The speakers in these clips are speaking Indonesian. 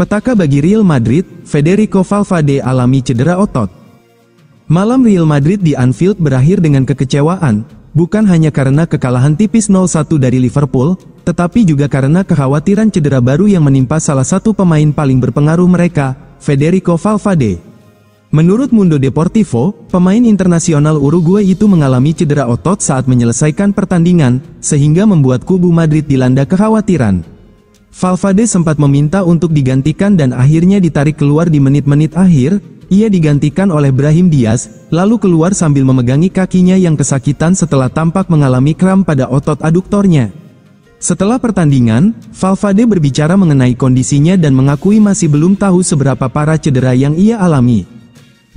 Petaka bagi Real Madrid, Federico Valverde alami cedera otot. Malam Real Madrid di Anfield berakhir dengan kekecewaan, bukan hanya karena kekalahan tipis 0-1 dari Liverpool, tetapi juga karena kekhawatiran cedera baru yang menimpa salah satu pemain paling berpengaruh mereka, Federico Valverde. Menurut Mundo Deportivo, pemain internasional Uruguay itu mengalami cedera otot saat menyelesaikan pertandingan, sehingga membuat kubu Madrid dilanda kekhawatiran. Valverde sempat meminta untuk digantikan dan akhirnya ditarik keluar di menit-menit akhir. Ia digantikan oleh Brahim Diaz, lalu keluar sambil memegangi kakinya yang kesakitan setelah tampak mengalami kram pada otot aduktornya. Setelah pertandingan, Valverde berbicara mengenai kondisinya dan mengakui masih belum tahu seberapa parah cedera yang ia alami.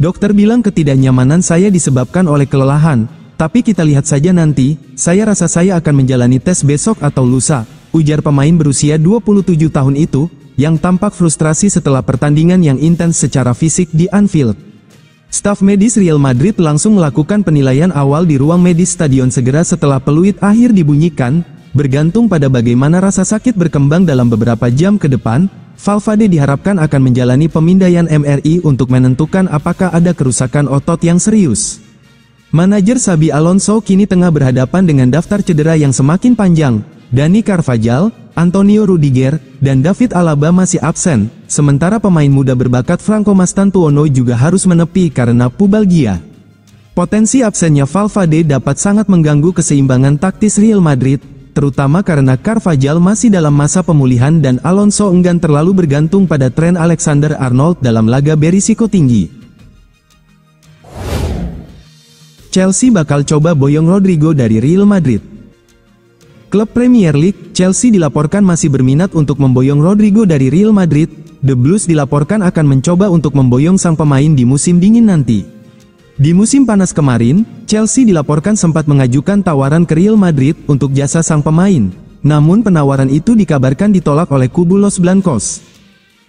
Dokter bilang ketidaknyamanan saya disebabkan oleh kelelahan, tapi kita lihat saja nanti, saya rasa saya akan menjalani tes besok atau lusa, ujar pemain berusia 27 tahun itu, yang tampak frustrasi setelah pertandingan yang intens secara fisik di Anfield. Staf medis Real Madrid langsung melakukan penilaian awal di ruang medis stadion segera setelah peluit akhir dibunyikan, bergantung pada bagaimana rasa sakit berkembang dalam beberapa jam ke depan. Valverde diharapkan akan menjalani pemindaian MRI untuk menentukan apakah ada kerusakan otot yang serius. Manajer Xabi Alonso kini tengah berhadapan dengan daftar cedera yang semakin panjang. Dani Carvajal, Antonio Rudiger, dan David Alaba masih absen, sementara pemain muda berbakat Franco Mastantuono juga harus menepi karena pubalgia. Potensi absennya Valverde dapat sangat mengganggu keseimbangan taktis Real Madrid, terutama karena Carvajal masih dalam masa pemulihan dan Alonso enggan terlalu bergantung pada Trent Alexander-Arnold dalam laga berisiko tinggi. Chelsea bakal coba boyong Rodrigo dari Real Madrid. Klub Premier League, Chelsea dilaporkan masih berminat untuk memboyong Rodrigo dari Real Madrid. The Blues dilaporkan akan mencoba untuk memboyong sang pemain di musim dingin nanti. Di musim panas kemarin, Chelsea dilaporkan sempat mengajukan tawaran ke Real Madrid untuk jasa sang pemain. Namun penawaran itu dikabarkan ditolak oleh kubu Los Blancos.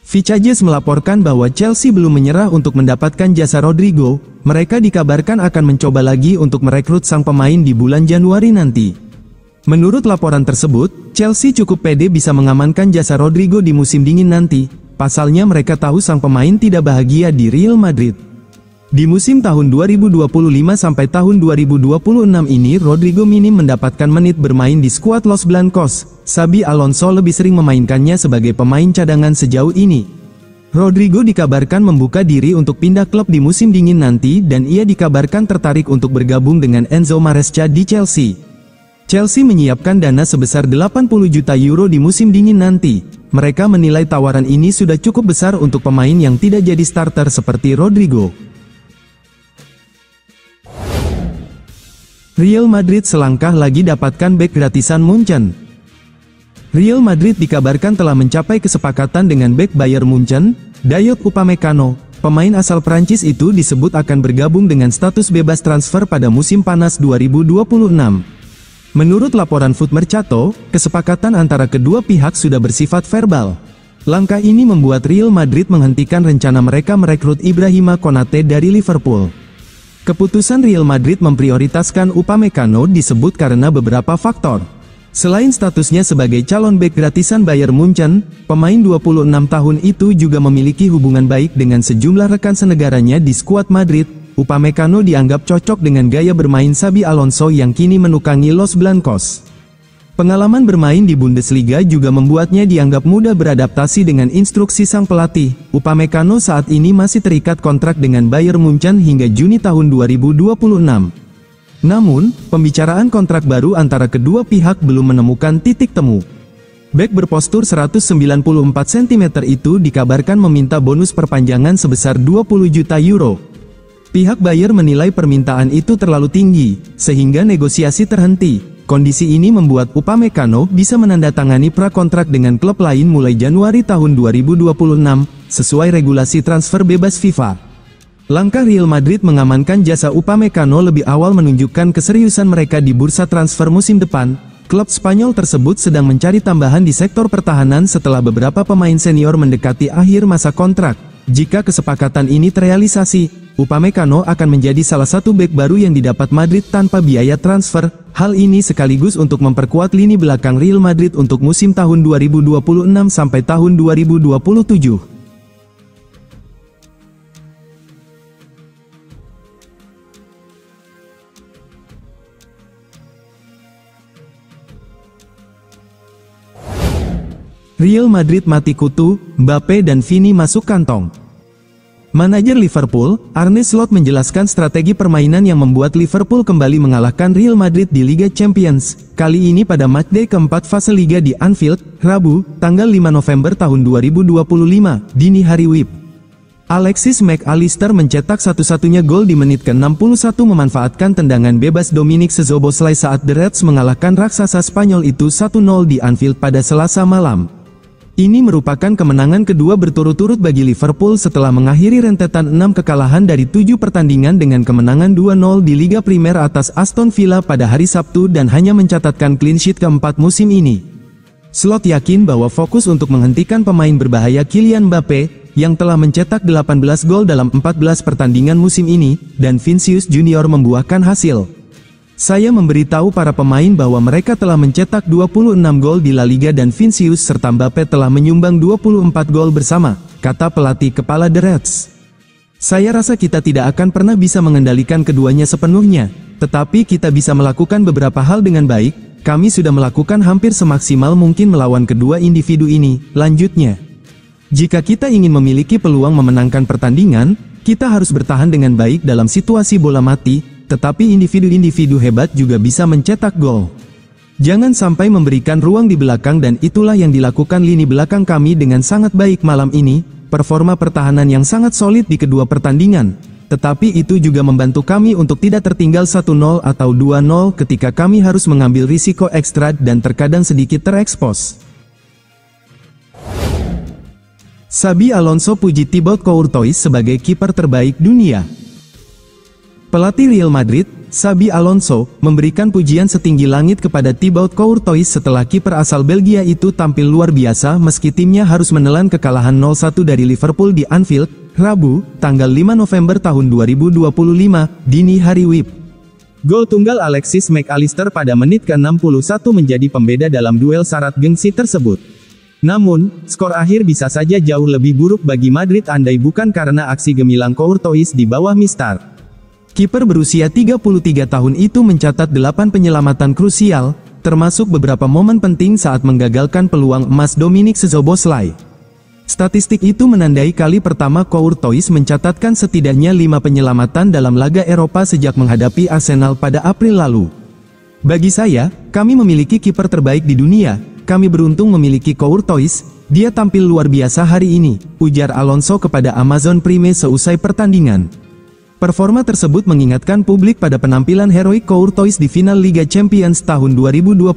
Vicajes melaporkan bahwa Chelsea belum menyerah untuk mendapatkan jasa Rodrigo. Mereka dikabarkan akan mencoba lagi untuk merekrut sang pemain di bulan Januari nanti. Menurut laporan tersebut, Chelsea cukup pede bisa mengamankan jasa Rodrigo di musim dingin nanti. Pasalnya mereka tahu sang pemain tidak bahagia di Real Madrid. Di musim tahun 2025 sampai tahun 2026 ini Rodrigo minim mendapatkan menit bermain di skuad Los Blancos. Xabi Alonso lebih sering memainkannya sebagai pemain cadangan sejauh ini. Rodrigo dikabarkan membuka diri untuk pindah klub di musim dingin nanti dan ia dikabarkan tertarik untuk bergabung dengan Enzo Maresca di Chelsea. Chelsea menyiapkan dana sebesar 80 juta euro di musim dingin nanti. Mereka menilai tawaran ini sudah cukup besar untuk pemain yang tidak jadi starter seperti Rodrigo. Real Madrid selangkah lagi dapatkan bek gratisan Munchen. Real Madrid dikabarkan telah mencapai kesepakatan dengan bek Bayern Munchen, Dayot Upamecano. Pemain asal Prancis itu disebut akan bergabung dengan status bebas transfer pada musim panas 2026. Menurut laporan Foot Mercato, kesepakatan antara kedua pihak sudah bersifat verbal. Langkah ini membuat Real Madrid menghentikan rencana mereka merekrut Ibrahima Konate dari Liverpool. Keputusan Real Madrid memprioritaskan Upamecano disebut karena beberapa faktor. Selain statusnya sebagai calon bek gratisan Bayern Munchen, pemain 26 tahun itu juga memiliki hubungan baik dengan sejumlah rekan senegaranya di skuad Madrid. Upamecano dianggap cocok dengan gaya bermain Xabi Alonso yang kini menukangi Los Blancos. Pengalaman bermain di Bundesliga juga membuatnya dianggap mudah beradaptasi dengan instruksi sang pelatih. Upamecano saat ini masih terikat kontrak dengan Bayern Munchen hingga Juni tahun 2026. Namun, pembicaraan kontrak baru antara kedua pihak belum menemukan titik temu. Bek berpostur 194 cm itu dikabarkan meminta bonus perpanjangan sebesar 20 juta euro. Pihak Bayern menilai permintaan itu terlalu tinggi, sehingga negosiasi terhenti. Kondisi ini membuat Upamecano bisa menandatangani prakontrak dengan klub lain mulai Januari tahun 2026, sesuai regulasi transfer bebas FIFA. Langkah Real Madrid mengamankan jasa Upamecano lebih awal menunjukkan keseriusan mereka di bursa transfer musim depan. Klub Spanyol tersebut sedang mencari tambahan di sektor pertahanan setelah beberapa pemain senior mendekati akhir masa kontrak. Jika kesepakatan ini terrealisasi, Upamecano akan menjadi salah satu bek baru yang didapat Madrid tanpa biaya transfer. Hal ini sekaligus untuk memperkuat lini belakang Real Madrid untuk musim tahun 2026 sampai tahun 2027. Real Madrid mati kutu, Mbappe dan Vini masuk kantong. Manajer Liverpool, Arne Slot menjelaskan strategi permainan yang membuat Liverpool kembali mengalahkan Real Madrid di Liga Champions, kali ini pada matchday keempat fase Liga di Anfield, Rabu, tanggal 5 November tahun 2025, dini hari WIB. Alexis Mac Allister mencetak satu-satunya gol di menit ke-61 memanfaatkan tendangan bebas Dominic Szoboszlai saat The Reds mengalahkan raksasa Spanyol itu 1-0 di Anfield pada Selasa malam. Ini merupakan kemenangan kedua berturut-turut bagi Liverpool setelah mengakhiri rentetan 6 kekalahan dari 7 pertandingan dengan kemenangan 2-0 di Liga Primer atas Aston Villa pada hari Sabtu dan hanya mencatatkan clean sheet keempat musim ini. Slot yakin bahwa fokus untuk menghentikan pemain berbahaya Kylian Mbappe, yang telah mencetak 18 gol dalam 14 pertandingan musim ini, dan Vinicius Junior membuahkan hasil. Saya memberitahu para pemain bahwa mereka telah mencetak 26 gol di La Liga dan Vinicius serta Mbappe telah menyumbang 24 gol bersama, kata pelatih kepala The Reds. Saya rasa kita tidak akan pernah bisa mengendalikan keduanya sepenuhnya, tetapi kita bisa melakukan beberapa hal dengan baik. Kami sudah melakukan hampir semaksimal mungkin melawan kedua individu ini, lanjutnya. Jika kita ingin memiliki peluang memenangkan pertandingan, kita harus bertahan dengan baik dalam situasi bola mati, tetapi individu-individu hebat juga bisa mencetak gol. Jangan sampai memberikan ruang di belakang dan itulah yang dilakukan lini belakang kami dengan sangat baik malam ini, performa pertahanan yang sangat solid di kedua pertandingan. Tetapi itu juga membantu kami untuk tidak tertinggal 1-0 atau 2-0 ketika kami harus mengambil risiko ekstra dan terkadang sedikit terekspos. Xabi Alonso puji Thibaut Courtois sebagai kiper terbaik dunia. Pelatih Real Madrid, Xabi Alonso, memberikan pujian setinggi langit kepada Thibaut Courtois setelah kiper asal Belgia itu tampil luar biasa meski timnya harus menelan kekalahan 0-1 dari Liverpool di Anfield, Rabu, tanggal 5 November tahun 2025, dini hari WIB. Gol tunggal Alexis Mac Allister pada menit ke-61 menjadi pembeda dalam duel syarat gengsi tersebut. Namun, skor akhir bisa saja jauh lebih buruk bagi Madrid andai bukan karena aksi gemilang Courtois di bawah mistar. Kiper berusia 33 tahun itu mencatat 8 penyelamatan krusial, termasuk beberapa momen penting saat menggagalkan peluang emas Dominic Szoboszlai. Statistik itu menandai kali pertama Courtois mencatatkan setidaknya 5 penyelamatan dalam laga Eropa sejak menghadapi Arsenal pada April lalu. Bagi saya, kami memiliki kiper terbaik di dunia, kami beruntung memiliki Courtois, dia tampil luar biasa hari ini, ujar Alonso kepada Amazon Prime seusai pertandingan. Performa tersebut mengingatkan publik pada penampilan heroik Courtois di final Liga Champions tahun 2021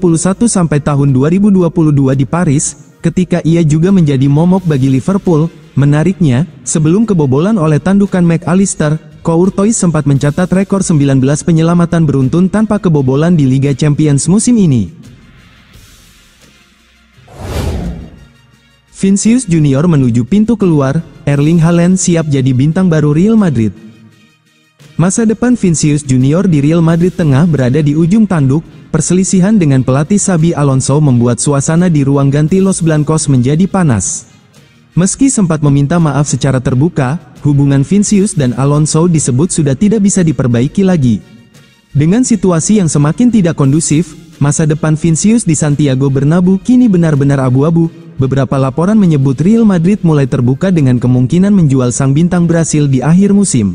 sampai tahun 2022 di Paris, ketika ia juga menjadi momok bagi Liverpool. Menariknya, sebelum kebobolan oleh tandukan Mac Allister, Courtois sempat mencatat rekor 19 penyelamatan beruntun tanpa kebobolan di Liga Champions musim ini. Vinicius Junior menuju pintu keluar, Erling Haaland siap jadi bintang baru Real Madrid. Masa depan Vinicius Junior di Real Madrid tengah berada di ujung tanduk, perselisihan dengan pelatih Xabi Alonso membuat suasana di ruang ganti Los Blancos menjadi panas. Meski sempat meminta maaf secara terbuka, hubungan Vinicius dan Alonso disebut sudah tidak bisa diperbaiki lagi. Dengan situasi yang semakin tidak kondusif, masa depan Vinicius di Santiago Bernabeu kini benar-benar abu-abu. Beberapa laporan menyebut Real Madrid mulai terbuka dengan kemungkinan menjual sang bintang Brasil di akhir musim.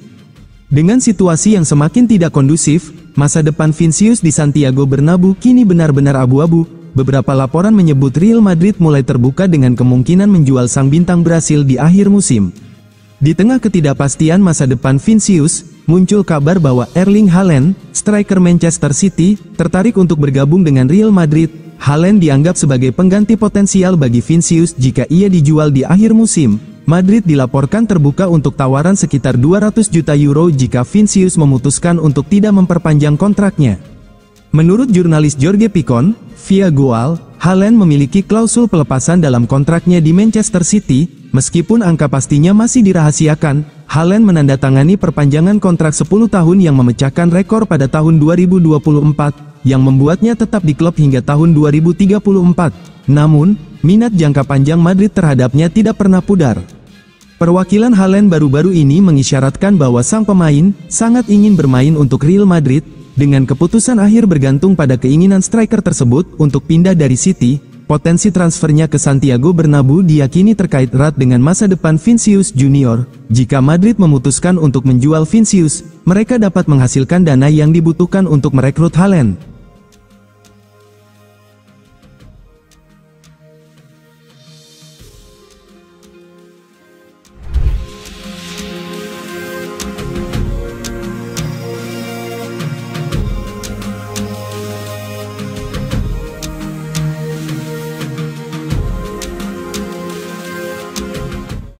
Dengan situasi yang semakin tidak kondusif, masa depan Vinicius di Santiago Bernabeu kini benar-benar abu-abu. Beberapa laporan menyebut Real Madrid mulai terbuka dengan kemungkinan menjual sang bintang Brasil di akhir musim. Di tengah ketidakpastian masa depan Vinicius, muncul kabar bahwa Erling Haaland, striker Manchester City, tertarik untuk bergabung dengan Real Madrid. Haaland dianggap sebagai pengganti potensial bagi Vinicius jika ia dijual di akhir musim. Madrid dilaporkan terbuka untuk tawaran sekitar 200 juta euro jika Vinicius memutuskan untuk tidak memperpanjang kontraknya. Menurut jurnalis Jorge Picon, via Goal, Haaland memiliki klausul pelepasan dalam kontraknya di Manchester City. Meskipun angka pastinya masih dirahasiakan, Haaland menandatangani perpanjangan kontrak 10 tahun yang memecahkan rekor pada tahun 2024, yang membuatnya tetap di klub hingga tahun 2034. Namun, minat jangka panjang Madrid terhadapnya tidak pernah pudar. Perwakilan Haaland baru-baru ini mengisyaratkan bahwa sang pemain sangat ingin bermain untuk Real Madrid, dengan keputusan akhir bergantung pada keinginan striker tersebut untuk pindah dari City. Potensi transfernya ke Santiago Bernabeu diyakini terkait erat dengan masa depan Vinicius Junior. Jika Madrid memutuskan untuk menjual Vinicius, mereka dapat menghasilkan dana yang dibutuhkan untuk merekrut Haaland.